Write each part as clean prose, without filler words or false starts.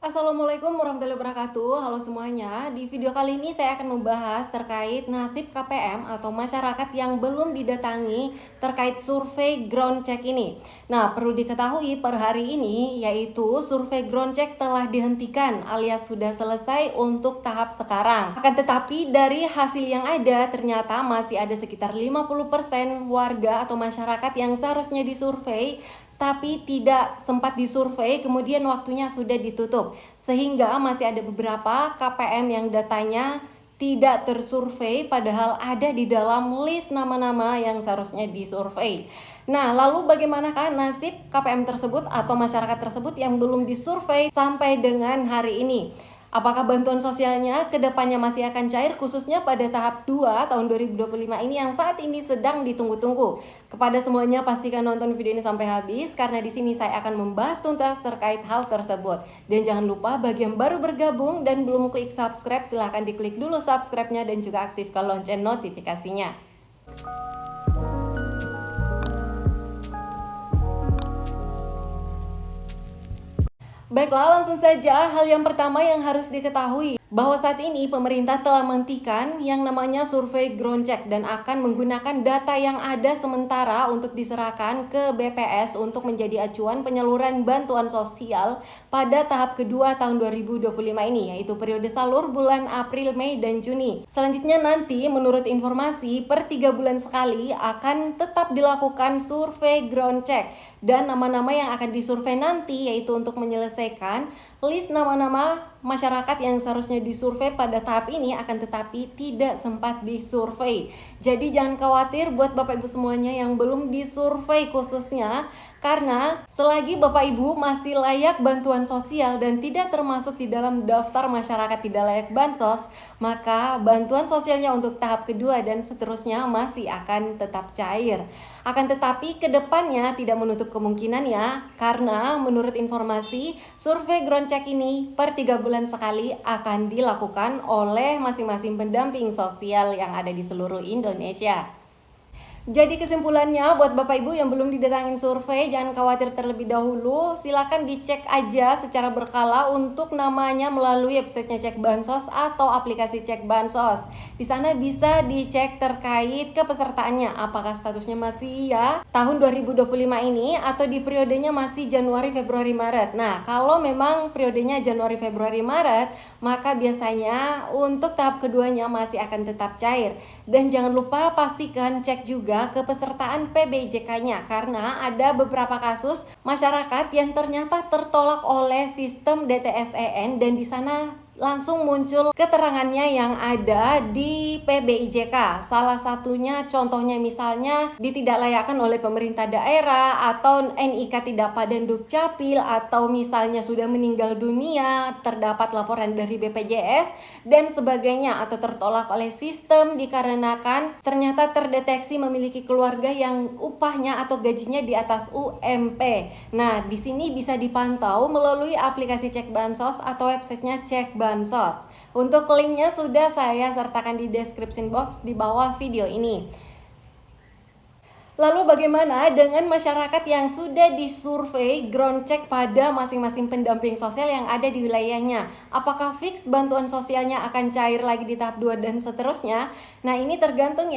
Assalamualaikum warahmatullahi wabarakatuh. Halo semuanya. Di video kali ini saya akan membahas terkait nasib KPM atau masyarakat yang belum didatangi terkait survei ground check ini. Nah, perlu diketahui per hari ini yaitu survei ground check telah dihentikan alias sudah selesai untuk tahap sekarang. Akan tetapi dari hasil yang ada ternyata masih ada sekitar 50% warga atau masyarakat yang seharusnya disurvei tapi tidak sempat disurvei, kemudian waktunya sudah ditutup. Sehingga masih ada beberapa KPM yang datanya tidak tersurvei padahal ada di dalam list nama-nama yang seharusnya disurvei. Nah, lalu bagaimanakah nasib KPM tersebut atau masyarakat tersebut yang belum disurvei sampai dengan hari ini? Apakah bantuan sosialnya kedepannya masih akan cair khususnya pada tahap 2 tahun 2025 ini yang saat ini sedang ditunggu-tunggu? Kepada semuanya pastikan nonton video ini sampai habis karena di sini saya akan membahas tuntas terkait hal tersebut. Dan jangan lupa bagi yang baru bergabung dan belum klik subscribe silahkan diklik dulu subscribe-nya dan juga aktifkan lonceng notifikasinya. Baiklah, langsung saja hal yang pertama yang harus diketahui bahwa saat ini pemerintah telah menghentikan yang namanya survei ground check dan akan menggunakan data yang ada sementara untuk diserahkan ke BPS untuk menjadi acuan penyaluran bantuan sosial pada tahap kedua tahun 2025 ini, yaitu periode salur bulan April, Mei, dan Juni. Selanjutnya nanti menurut informasi per 3 bulan sekali akan tetap dilakukan survei ground check dan nama-nama yang akan disurvei nanti yaitu untuk menyelesaikan list nama-nama masyarakat yang seharusnya disurvei pada tahap ini akan tetapi tidak sempat disurvei. Jadi jangan khawatir buat Bapak Ibu semuanya yang belum disurvei khususnya karena selagi Bapak Ibu masih layak bantuan sosial dan tidak termasuk di dalam daftar masyarakat tidak layak bansos, maka bantuan sosialnya untuk tahap kedua dan seterusnya masih akan tetap cair. Akan tetapi kedepannya tidak menutup kemungkinan ya, karena menurut informasi survei ground check ini per 3 bulan sekali akan dilakukan oleh masing-masing pendamping sosial yang ada di seluruh Indonesia. Jadi kesimpulannya buat Bapak Ibu yang belum didatangin survei jangan khawatir terlebih dahulu, silakan dicek aja secara berkala untuk namanya melalui websitenya Cek Bansos atau aplikasi Cek Bansos. Di sana bisa dicek terkait kepesertaannya, apakah statusnya masih ya tahun 2025 ini atau di periodenya masih Januari, Februari, Maret. Nah, kalau memang periodenya Januari, Februari, Maret, maka biasanya untuk tahap keduanya masih akan tetap cair. Dan jangan lupa pastikan cek juga kepesertaan PBJK-nya karena ada beberapa kasus masyarakat yang ternyata tertolak oleh sistem DTSEN dan di sana langsung muncul keterangannya yang ada di PBIJK. Salah satunya contohnya misalnya ditidaklayakkan oleh pemerintah daerah atau NIK tidak padan Dukcapil atau misalnya sudah meninggal dunia, terdapat laporan dari BPJS dan sebagainya atau tertolak oleh sistem dikarenakan ternyata terdeteksi memiliki keluarga yang upahnya atau gajinya di atas UMP. Nah, di sini bisa dipantau melalui aplikasi Cek Bansos atau websitenya Cek Bansos. Untuk linknya sudah saya sertakan di description box di bawah video ini. Lalu bagaimana dengan masyarakat yang sudah disurvei ground check pada masing-masing pendamping sosial yang ada di wilayahnya? Apakah fix bantuan sosialnya akan cair lagi di tahap 2 dan seterusnya? Nah, ini tergantung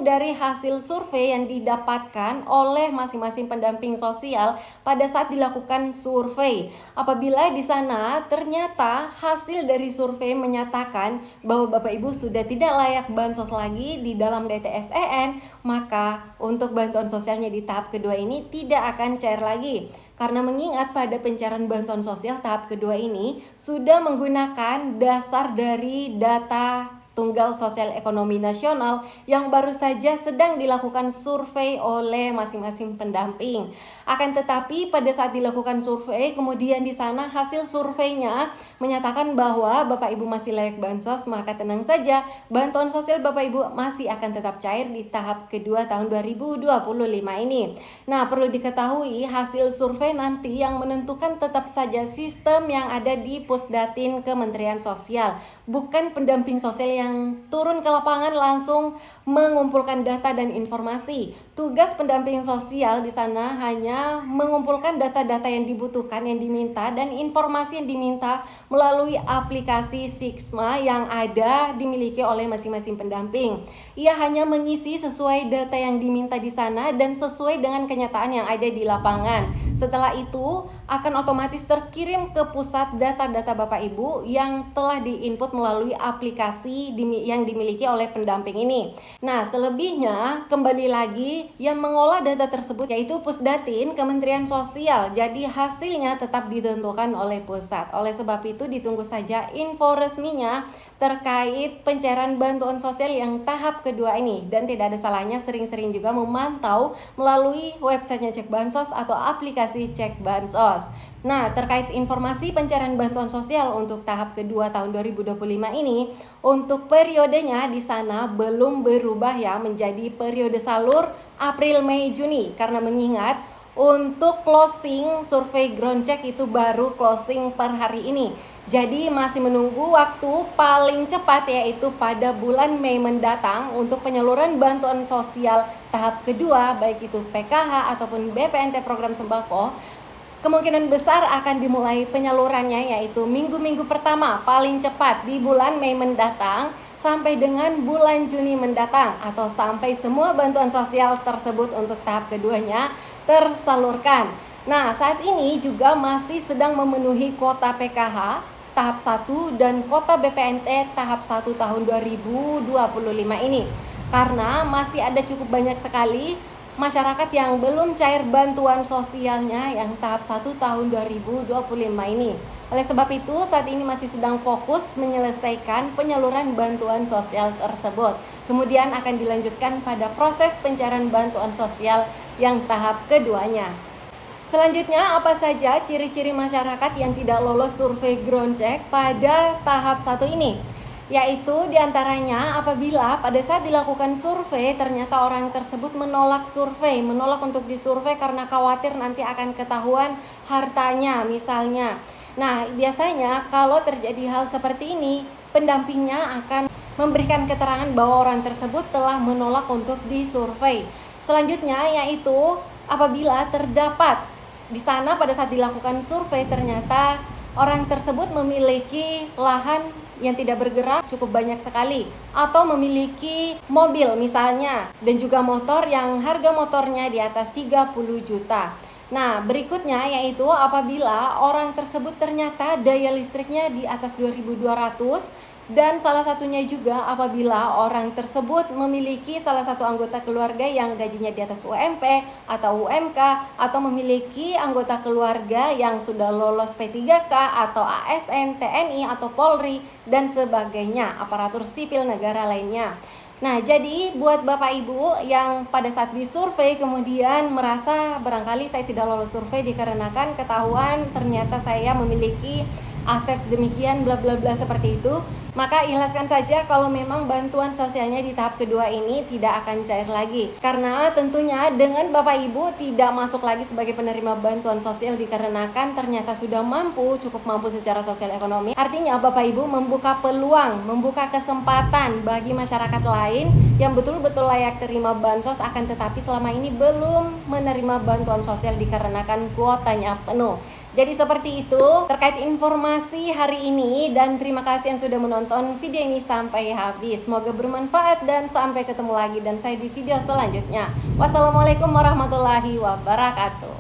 dari hasil survei yang didapatkan oleh masing-masing pendamping sosial pada saat dilakukan survei. Apabila di sana ternyata hasil dari survei menyatakan bahwa Bapak Ibu sudah tidak layak bansos lagi di dalam DTSEN, maka untuk bantuan sosialnya di tahap kedua ini tidak akan cair lagi. Karena mengingat pada pencairan bantuan sosial tahap kedua ini sudah menggunakan dasar dari data Tunggal Sosial Ekonomi Nasional yang baru saja sedang dilakukan survei oleh masing-masing pendamping. Akan tetapi pada saat dilakukan survei kemudian di sana hasil surveinya menyatakan bahwa Bapak Ibu masih layak bansos, maka tenang saja bantuan sosial Bapak Ibu masih akan tetap cair di tahap kedua tahun 2025 ini. Nah, perlu diketahui hasil survei nanti yang menentukan tetap saja sistem yang ada di Pusdatin Kementerian Sosial, bukan pendamping sosial yang yang turun ke lapangan langsung mengumpulkan data dan informasi. Tugas pendamping sosial di sana hanya mengumpulkan data-data yang dibutuhkan, yang diminta, dan informasi yang diminta melalui aplikasi Sixma yang ada dimiliki oleh masing-masing pendamping. Ia hanya mengisi sesuai data yang diminta di sana dan sesuai dengan kenyataan yang ada di lapangan. Setelah itu akan otomatis terkirim ke pusat data-data Bapak Ibu yang telah diinput melalui aplikasi yang dimiliki oleh pendamping ini. Nah, selebihnya kembali lagi yang mengolah data tersebut yaitu Pusdatin Kementerian Sosial. Jadi hasilnya tetap ditentukan oleh pusat. Oleh sebab itu ditunggu saja info resminya terkait pencairan bantuan sosial yang tahap kedua ini. Dan tidak ada salahnya sering-sering juga memantau melalui websitenya Cek Bansos atau aplikasi Cek Bansos. Nah, terkait informasi pencairan bantuan sosial untuk tahap kedua tahun 2025 ini, untuk periodenya di sana belum berubah ya menjadi periode salur April, Mei, Juni, karena mengingat untuk closing survei ground check itu baru closing per hari ini. Jadi masih menunggu waktu paling cepat yaitu pada bulan Mei mendatang untuk penyaluran bantuan sosial tahap kedua, baik itu PKH ataupun BPNT program sembako. Kemungkinan besar akan dimulai penyalurannya yaitu minggu-minggu pertama paling cepat di bulan Mei mendatang sampai dengan bulan Juni mendatang, atau sampai semua bantuan sosial tersebut untuk tahap keduanya tersalurkan. Nah, saat ini juga masih sedang memenuhi kuota PKH tahap 1 dan kuota BPNT tahap 1 tahun 2025 ini, karena masih ada cukup banyak sekali masyarakat yang belum cair bantuan sosialnya yang tahap 1 tahun 2025 ini. Oleh sebab itu saat ini masih sedang fokus menyelesaikan penyaluran bantuan sosial tersebut. Kemudian akan dilanjutkan pada proses pencairan bantuan sosial yang tahap keduanya. Selanjutnya, apa saja ciri-ciri masyarakat yang tidak lolos survei ground check pada tahap 1 ini? Yaitu diantaranya apabila pada saat dilakukan survei ternyata orang tersebut menolak survei, menolak untuk disurvei karena khawatir nanti akan ketahuan hartanya misalnya. Nah, biasanya kalau terjadi hal seperti ini, pendampingnya akan memberikan keterangan bahwa orang tersebut telah menolak untuk disurvei. Selanjutnya yaitu apabila terdapat di sana pada saat dilakukan survei ternyata orang tersebut memiliki lahan yang tidak bergerak cukup banyak sekali, atau memiliki mobil misalnya dan juga motor yang harga motornya di atas 30 juta. Nah, berikutnya yaitu apabila orang tersebut ternyata daya listriknya di atas 2200, dan salah satunya juga apabila orang tersebut memiliki salah satu anggota keluarga yang gajinya di atas UMP atau UMK, atau memiliki anggota keluarga yang sudah lolos P3K atau ASN, TNI atau Polri dan sebagainya, aparatur sipil negara lainnya. Nah, jadi buat Bapak Ibu yang pada saat disurvei kemudian merasa barangkali saya tidak lolos survei dikarenakan ketahuan ternyata saya memiliki aset demikian bla bla bla seperti itu, maka ikhlaskan saja kalau memang bantuan sosialnya di tahap kedua ini tidak akan cair lagi. Karena tentunya dengan Bapak Ibu tidak masuk lagi sebagai penerima bantuan sosial dikarenakan ternyata sudah mampu, cukup mampu secara sosial ekonomi. Artinya Bapak Ibu membuka peluang, membuka kesempatan bagi masyarakat lain yang betul-betul layak terima bansos akan tetapi selama ini belum menerima bantuan sosial dikarenakan kuotanya penuh. Jadi seperti itu terkait informasi hari ini, dan terima kasih yang sudah menonton video ini sampai habis. Semoga bermanfaat dan sampai ketemu lagi dan saya di video selanjutnya. Wassalamualaikum warahmatullahi wabarakatuh.